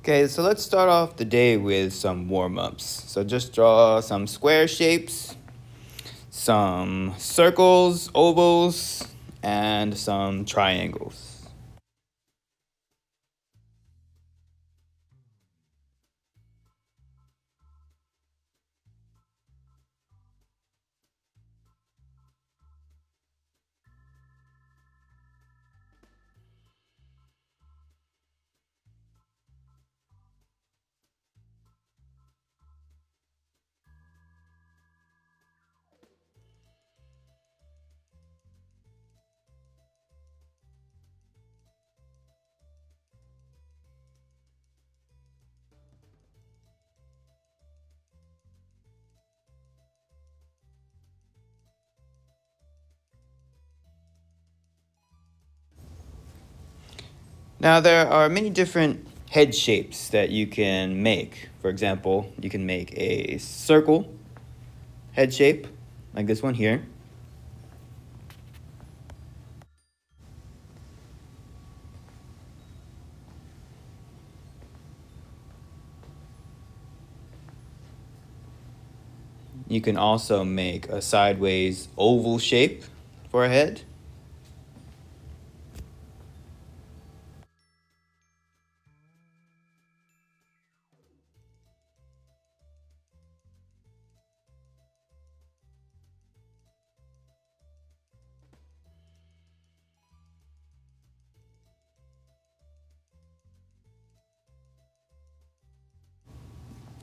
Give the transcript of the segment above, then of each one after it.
Okay, so let's start off the day with some warm-ups. So just draw some square shapes, some circles, ovals, and some triangles. Now there are many different head shapes that you can make. For example, you can make a circle head shape, like this one here. You can also make a sideways oval shape for a head.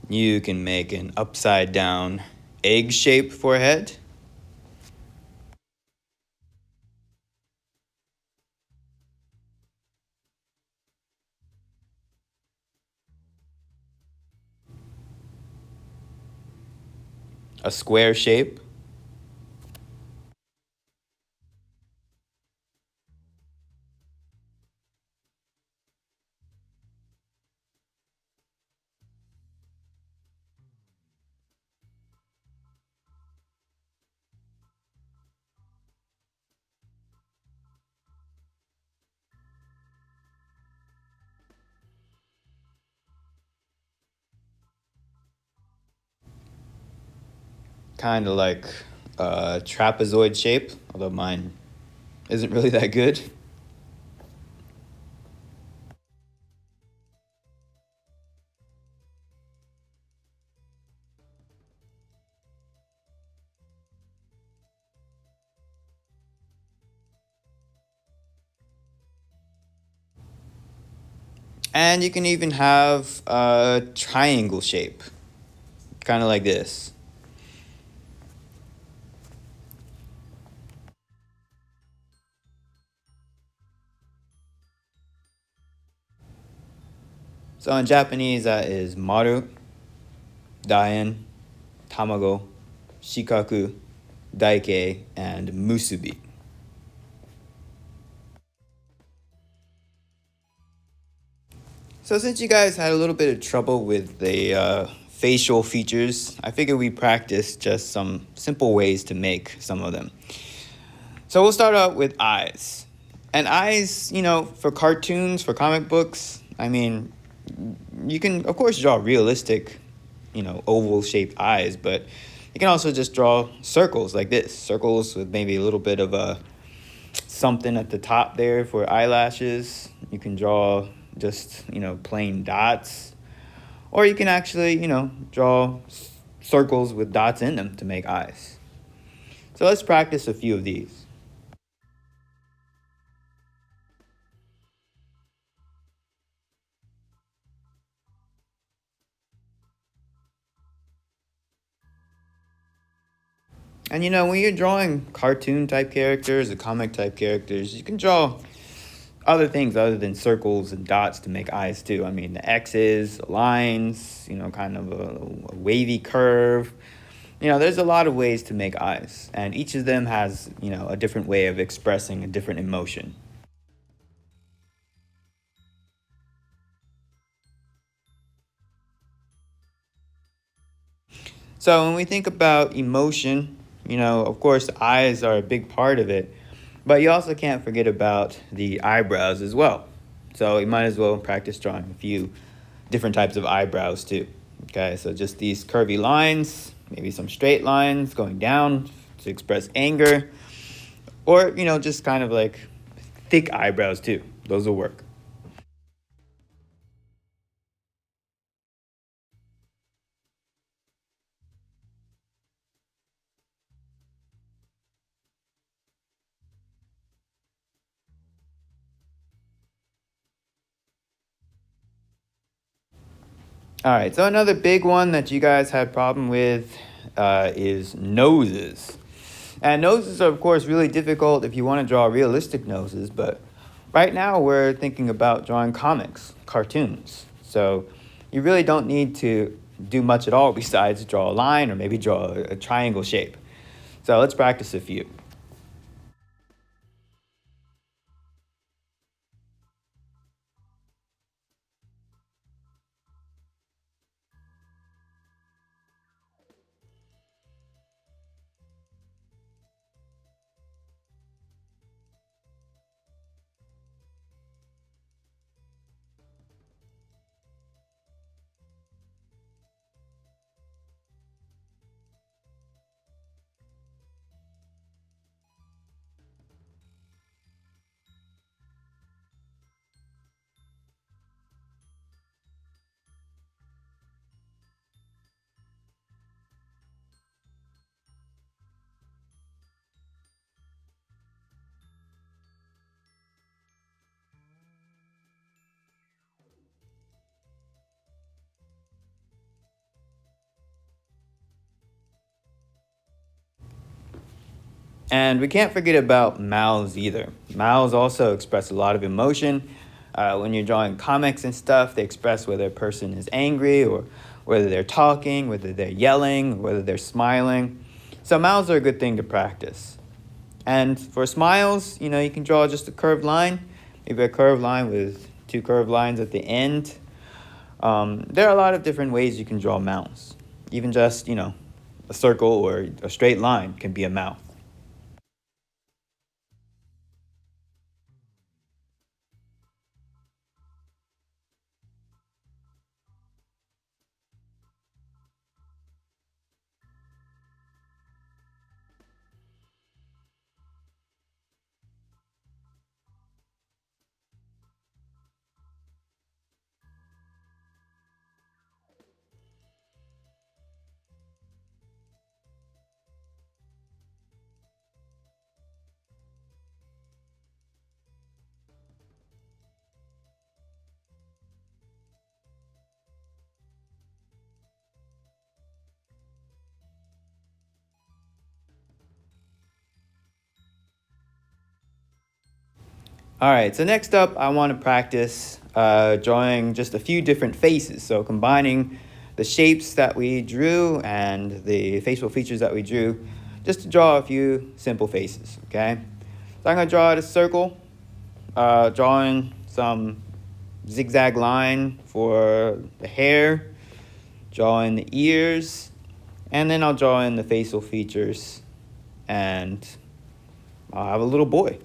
You can make an upside down egg shape for a head. A square shape. Kind of like a trapezoid shape, although mine isn't really that good. And you can even have a triangle shape, kind of like this. So in Japanese, that is maru, daien, tamago, shikaku, daike, and musubi. So since you guys had a little bit of trouble with the facial features, I figured we practice just some simple ways to make some of them. So we'll start out with eyes. And eyes, for cartoons, for comic books, I mean, you can, of course, draw realistic, oval shaped eyes, but you can also just draw circles like this. Circles with maybe a little bit of a something at the top there for eyelashes. You can draw just, plain dots. Or you can actually, draw circles with dots in them to make eyes. So let's practice a few of these. And when you're drawing cartoon type characters or comic type characters, you can draw other things other than circles and dots to make eyes too. I mean, the X's, the lines, kind of a wavy curve. There's a lot of ways to make eyes, and each of them has, a different way of expressing a different emotion. So when we think about emotion, of course, eyes are a big part of it, but you also can't forget about the eyebrows as well. So you might as well practice drawing a few different types of eyebrows too. Okay, so just these curvy lines, maybe some straight lines going down to express anger, or just kind of like thick eyebrows too. Those will work. All right, so another big one that you guys had problem with is noses. And noses are, of course, really difficult if you want to draw realistic noses, but right now we're thinking about drawing comics, cartoons. So you really don't need to do much at all besides draw a line or maybe draw a triangle shape. So let's practice a few. And we can't forget about mouths either. Mouths also express a lot of emotion. When you're drawing comics and stuff, they express whether a person is angry or whether they're talking, whether they're yelling, whether they're smiling. So mouths are a good thing to practice. And for smiles, you can draw just a curved line, maybe a curved line with two curved lines at the end. There are a lot of different ways you can draw mouths. Even just, a circle or a straight line can be a mouth. All right, so next up, I want to practice drawing just a few different faces. So combining the shapes that we drew and the facial features that we drew, just to draw a few simple faces, okay? So I'm going to draw a circle, drawing some zigzag line for the hair, drawing the ears, and then I'll draw in the facial features, and I'll have a little boy.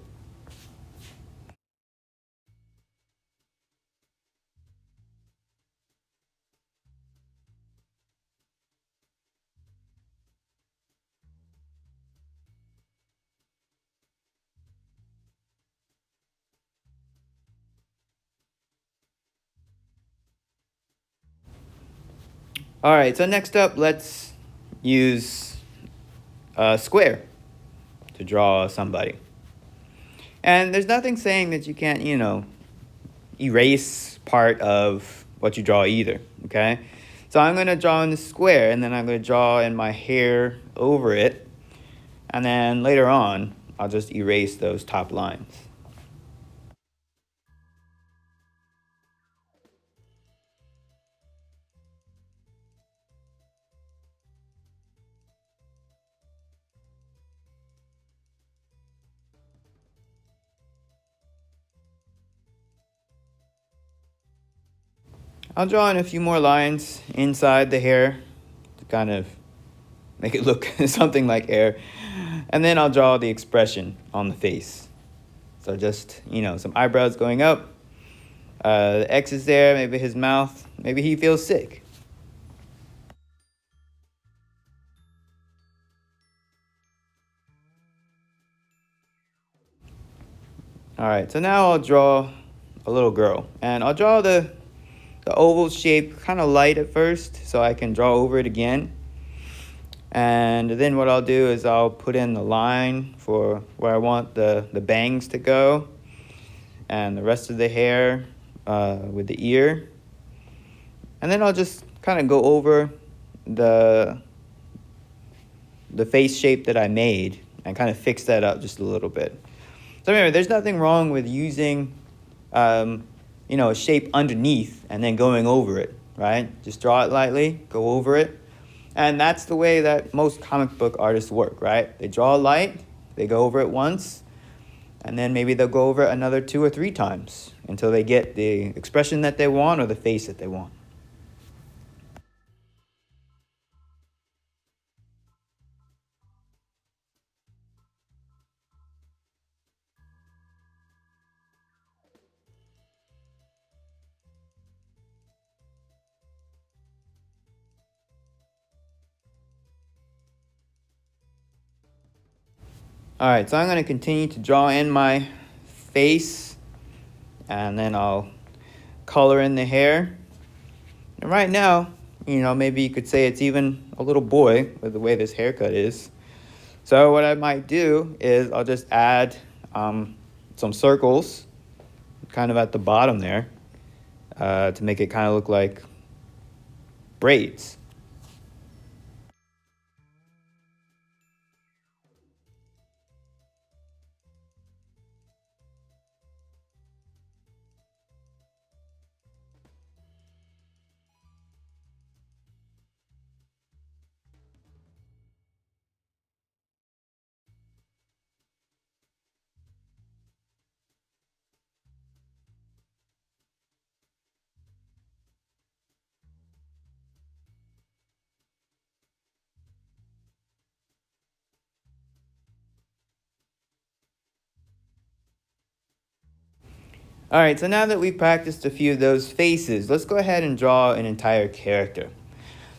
All right, so next up, let's use a square to draw somebody. And there's nothing saying that you can't, erase part of what you draw either, okay? So I'm going to draw in the square, and then I'm going to draw in my hair over it. And then later on, I'll just erase those top lines. I'll draw in a few more lines inside the hair to kind of make it look something like hair. And then I'll draw the expression on the face. So just, some eyebrows going up, The X is there, maybe his mouth, maybe he feels sick. All right, so now I'll draw a little girl, and I'll draw the oval shape kind of light at first so I can draw over it again. And then what I'll do is I'll put in the line for where I want the bangs to go and the rest of the hair with the ear. And then I'll just kind of go over the face shape that I made and kind of fix that up just a little bit. So anyway, there's nothing wrong with using a shape underneath and then going over it, right? Just draw it lightly, go over it. And that's the way that most comic book artists work, right? They draw light, they go over it once, and then maybe they'll go over it another 2 or 3 times until they get the expression that they want or the face that they want. All right, so I'm going to continue to draw in my face, and then I'll color in the hair. And right now, maybe you could say it's even a little boy with the way this haircut is. So what I might do is I'll just add some circles kind of at the bottom there to make it kind of look like braids. All right, so now that we've practiced a few of those faces, let's go ahead and draw an entire character.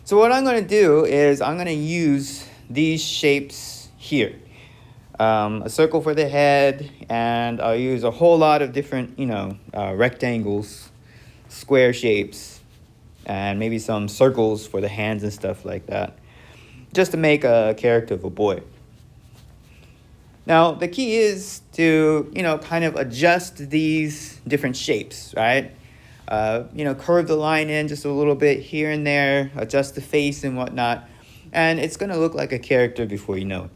So what I'm going to do is I'm going to use these shapes here. A circle for the head, and I'll use a whole lot of different, rectangles, square shapes, and maybe some circles for the hands and stuff like that, just to make a character of a boy. Now, the key is to, kind of adjust these different shapes, right? Curve the line in just a little bit here and there, adjust the face and whatnot, and it's going to look like a character before you know it.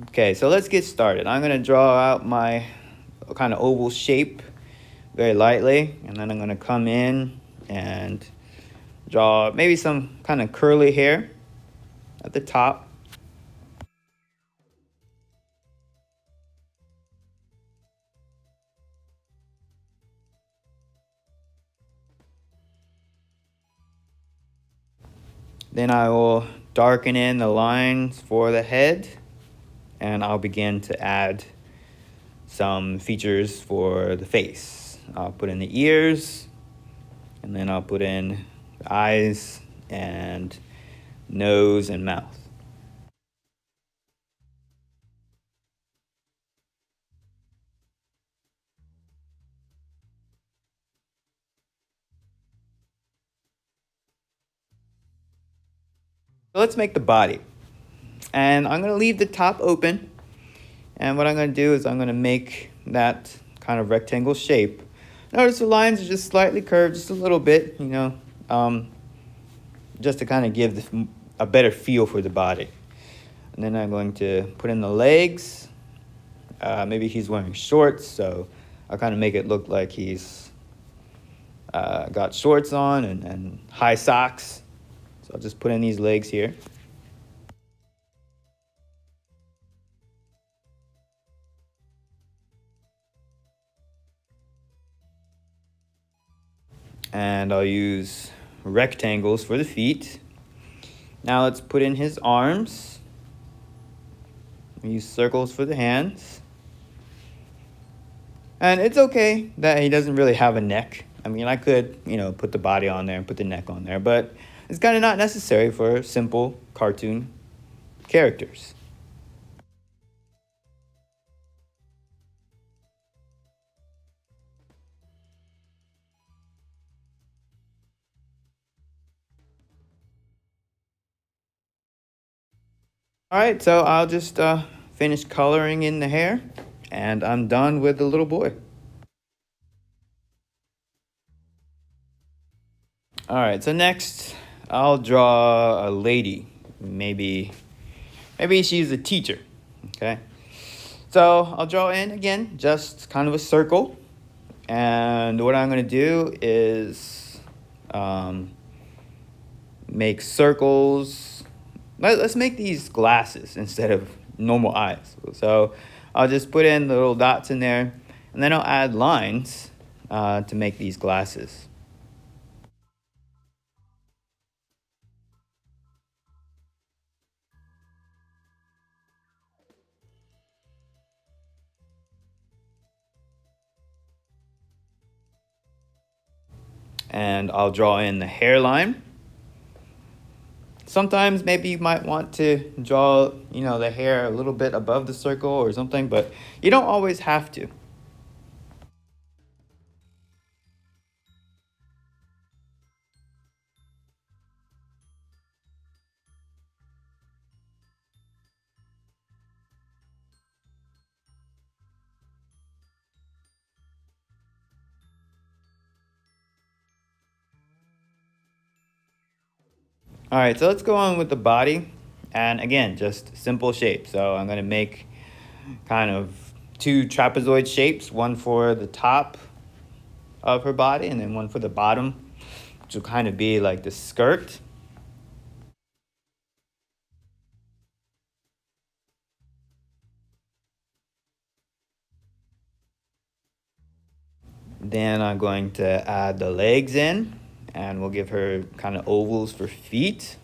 Okay, so let's get started. I'm going to draw out my kind of oval shape very lightly, and then I'm going to come in and draw maybe some kind of curly hair at the top. Then I will darken in the lines for the head, and I'll begin to add some features for the face. I'll put in the ears, and then I'll put in the eyes and nose and mouth. So let's make the body. And I'm going to leave the top open. And what I'm going to do is I'm going to make that kind of rectangle shape. Notice the lines are just slightly curved, just a little bit, just to kind of give a better feel for the body. And then I'm going to put in the legs. Maybe he's wearing shorts, so I'll kind of make it look like he's got shorts on and high socks. So I'll just put in these legs here. And I'll use rectangles for the feet. Now let's put in his arms. Use circles for the hands. And it's okay that he doesn't really have a neck. I mean, I could, put the body on there and put the neck on there, but it's kind of not necessary for simple cartoon characters. All right, so I'll just finish coloring in the hair, and I'm done with the little boy. All right, so next I'll draw a lady. Maybe she's a teacher. Okay. So I'll draw in again, just kind of a circle. And what I'm going to do is make circles. Let's make these glasses instead of normal eyes. So I'll just put in the little dots in there, and then I'll add lines to make these glasses. And I'll draw in the hairline. Sometimes maybe you might want to draw, the hair a little bit above the circle or something, but you don't always have to. All right, so let's go on with the body. And again, just simple shape. So I'm going to make kind of two trapezoid shapes, one for the top of her body and then one for the bottom, which will kind of be like the skirt. Then I'm going to add the legs in, and we'll give her kind of ovals for feet.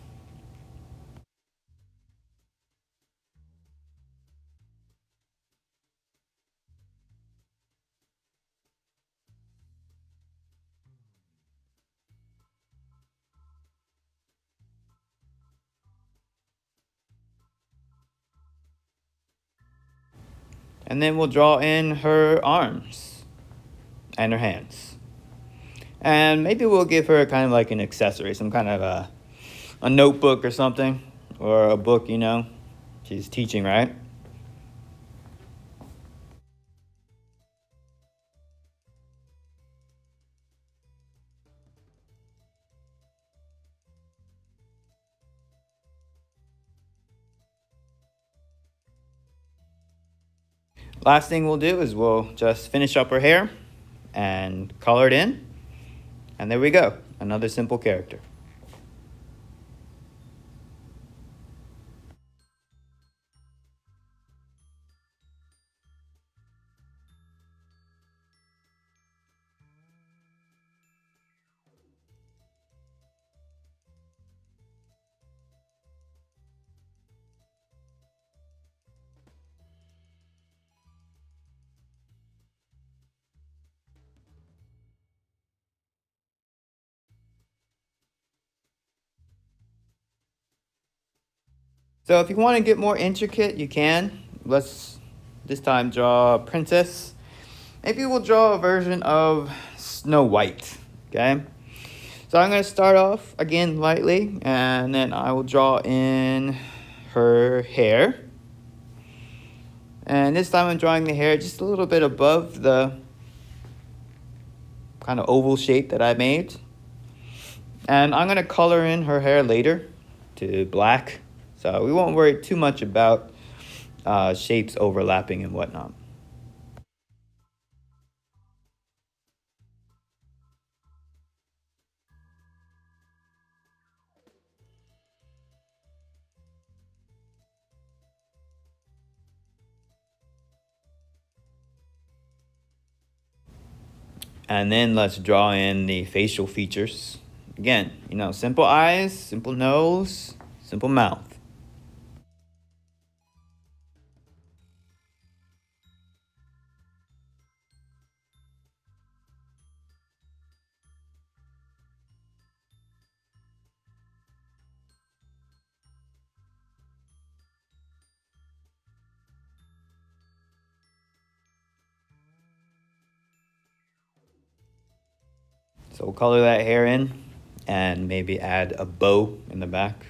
And then we'll draw in her arms and her hands. And maybe we'll give her kind of like an accessory, some kind of a notebook or something, or a book, She's teaching, right? Last thing we'll do is we'll just finish up her hair and color it in. And there we go, another simple character. So if you want to get more intricate, you can. Let's this time draw a princess. Maybe we'll draw a version of Snow White, okay? So I'm going to start off again lightly, and then I will draw in her hair. And this time I'm drawing the hair just a little bit above the kind of oval shape that I made. And I'm going to color in her hair later to black. So we won't worry too much about shapes overlapping and whatnot. And then let's draw in the facial features. Again, simple eyes, simple nose, simple mouth. So we'll color that hair in and maybe add a bow in the back.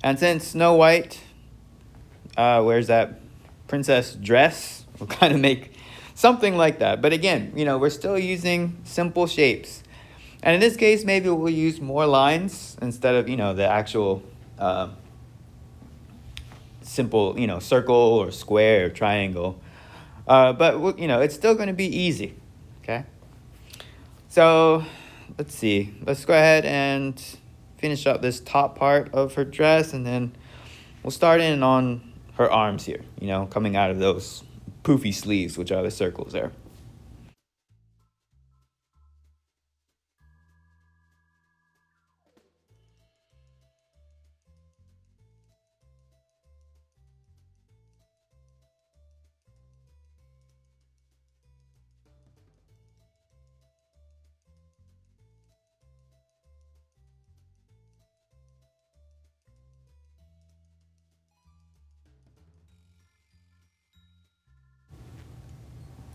And since Snow White wears that princess dress, we'll kind of make something like that. But again, we're still using simple shapes. And in this case, maybe we'll use more lines instead of, the actual simple, circle or square or triangle. But, it's still going to be easy, okay? So, let's see. Let's go ahead and finish up this top part of her dress, and then we'll start in on her arms here, coming out of those poofy sleeves, which are the circles there.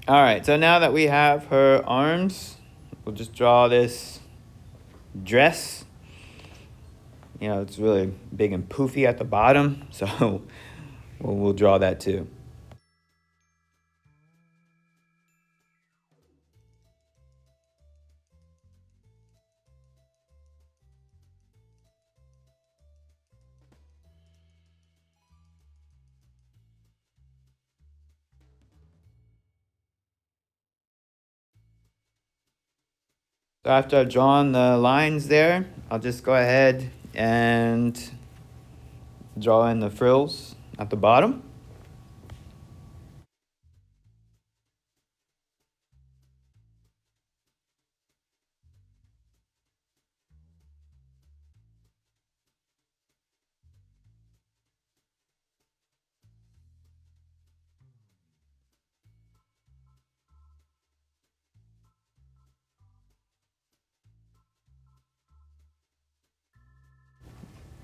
All right, so now that we have her arms, we'll just draw this dress. It's really big and poofy at the bottom, so we'll draw that too. So after I've drawn the lines there, I'll just go ahead and draw in the frills at the bottom.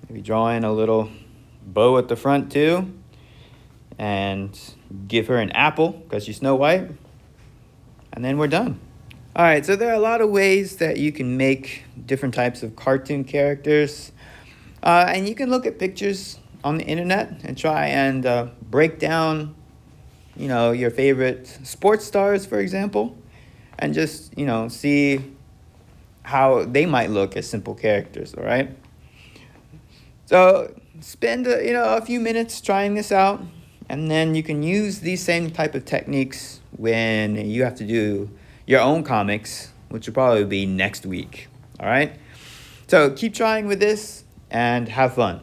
Maybe draw in a little bow at the front too, and give her an apple because she's Snow White, and then we're done. All right, so there are a lot of ways that you can make different types of cartoon characters, and you can look at pictures on the internet and try and break down, your favorite sports stars, for example, and just, see how they might look as simple characters, all right? So spend a few minutes trying this out, and then you can use these same type of techniques when you have to do your own comics, which will probably be next week. All right? So keep trying with this and have fun.